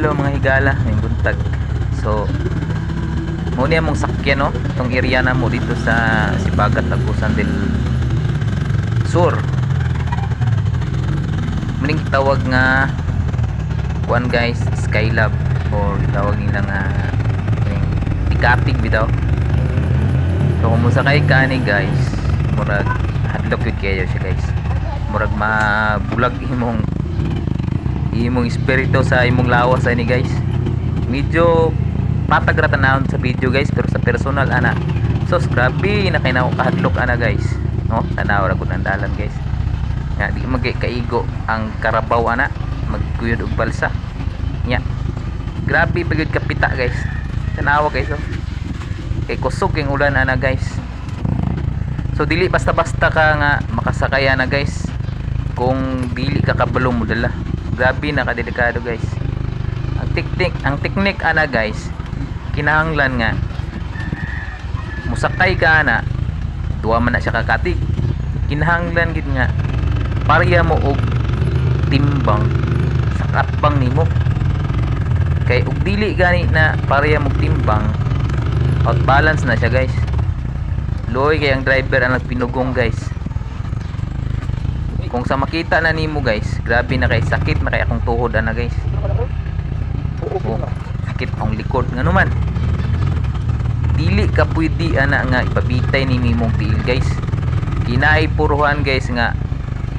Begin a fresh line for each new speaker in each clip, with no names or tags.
hello mga higala, may buntag. So muna mong sakyan no, itong area na mo dito sa Sibagat, Agusan del Sur. Muning tawag nga kuan guys, Skylab or tawag nila nga Tikapig bitaw. So kung musakay ka ni guys, murag hadlok yun kayo siya guys. Murag mabulag imong espiritu sa imong lawas ani guys. Medyo patag ra tanawon sa video guys, pero sa personal ana sos grabe na kay nako kahadlok ana guys no, tanaw ra gud ang dalan guys nga di magkaigo ang karabaw ana magkuyod og balsa nya grabe pagud kapita guys, tanawa guys oh. Kay kusog yung ulan ana guys, so dili basta basta ka nga makasakay ana guys kung dili ka kabalo mo dala, grabe nakadelikado guys. Ang teknik ana guys, kinahanglan nga musakay ka ana duwa man na siya kakatig, kinahanglan gid nga pareha mo og timbang sa katbang nimo. Kay og dili gani na pareha mo timbang, out balance na siya guys. Loy kay ang driver ang nagpinugong guys. Kung sa makita na nimo guys, grabe na kay sakit na kay akong tuhod ana guys. Oh, sakit ang likod nga naman. Dili ka pwede ana nga ipabitay ni mimong tiil guys. Kinay puruhan guys nga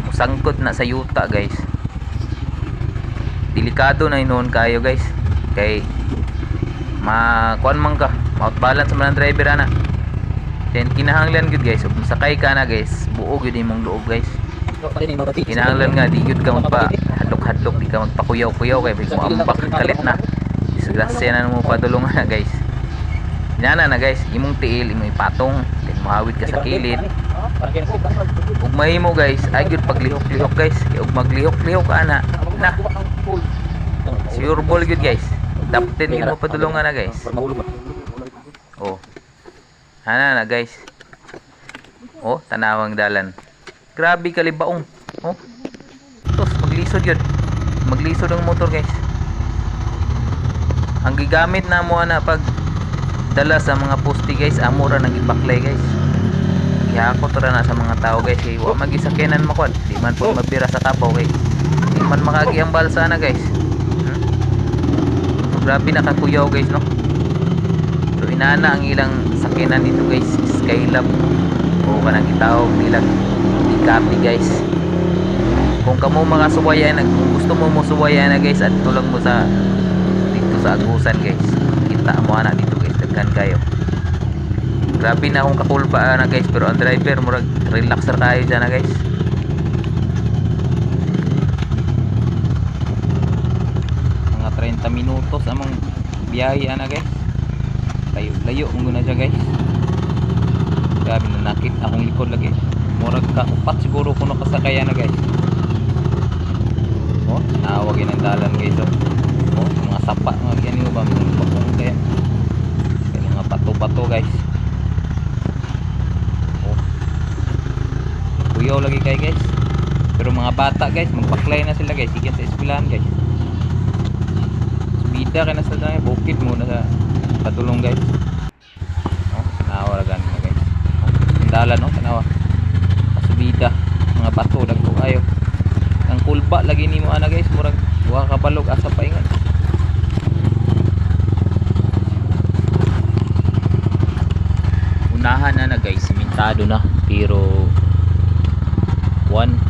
musangkot na sa yuta guys. Delikado na inon kayo guys. Kay kuan man ka, out balance man ang driver ana. Then kinahanglan gud guys, ug sakay ka na guys, buo gud imong loob guys. Kinahanglan nga di gud ka magpa hadlok-hadlok, di ka magpakuyaw-kuyaw kay mo ambak kalit na. Disgrasya na mo padulong na guys. Inana na guys, imong tiil imong ipatong, then mahawid ka sa kilid. Ug mahimo guys, ay gyud paglihok-lihok guys. Kay ug maglihok-lihok ka ana, na sure ball gyud guys. Dapat din mo padulungan na guys. Oh. Ana na guys. Oh, tanawang dalan. Grabe kalibaong. Oh. Tos maglisod yun. Maglisod ang motor guys. Ang gigamit na mo na pag dala sa mga poste guys, amura nang ipaklay guys. Ihakot ra na sa mga tao guys. Kay wa magisakyanan makwad. Di man po mabira sa tabaw kay. Di man makagi ang balsa na guys. So, grabe nakakuyaw guys no. So inana ang ilang sakyanan dito guys, Skylab. O kanang itawag nila Tikapig guys. Kung kamo makasubayan, kung gusto mo musubayan na guys, at tulong mo sa dito sa Agusan guys, kita mo ana dito guys, daghan kayo. Grabe na akong kakulpa na guys, pero ang driver murag relaxer kayo dyan na guys. Mga 30 minutos among biyahe ana guys, layo muna siya guys. Grabe na nakit akong likod lagi. Murag kaupat siguro kung nakasakaya na guys. Oh, nawagin ang dalan guys oh. Oh, mga sapa mga ganyan ba, mga bakong kaya. Kaya mga pato-pato guys. Oh. Kuyaw lagi kayo guys. Pero mga bata guys, magpaklay na sila guys, ikan sa eskwelahan guys. Bida ka na sa dami, bukid muna sa patulong guys. Oh, nawaragan na guys. Oh, dalan no, tanawa. Pasubida, mga bato dagko kayo. Ang kulba lagi nimo ana guys, murag wa ka balog asa paingon. Unahan na guys, simentado na, pero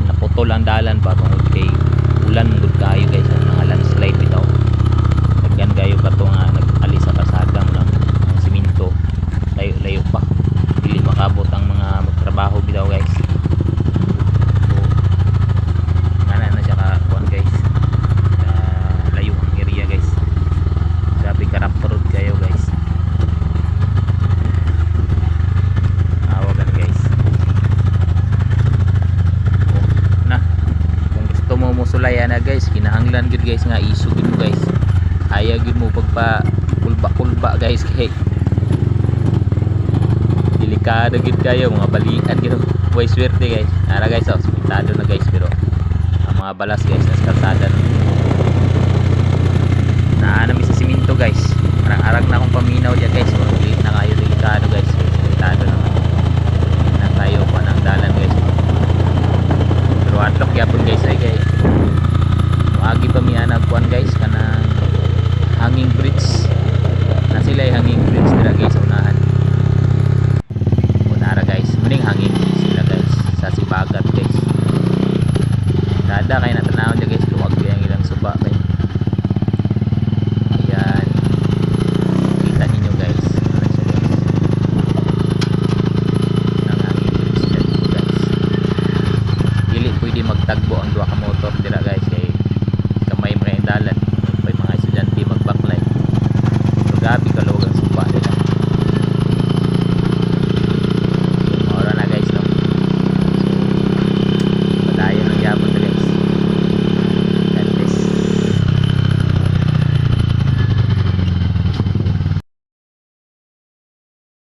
naputol ang dalan pa tungod kay ulan gud kayo guys, ang mga landslide bitaw. Daghan kayo pa to nga nag-ali sa kalsada lang ang simento. Layo pa. Dili makabot ang mga magtrabaho bitaw guys. Sulaya na guys, kinahanglan gud guys nga isugid mo guys. Ayaw gud mo pagpa kulba guys kay delikado gud kayo, mga balikan gid. Way swerte guys. Ara guys, oh, simentado na guys, pero ang mga balas guys sa kalsada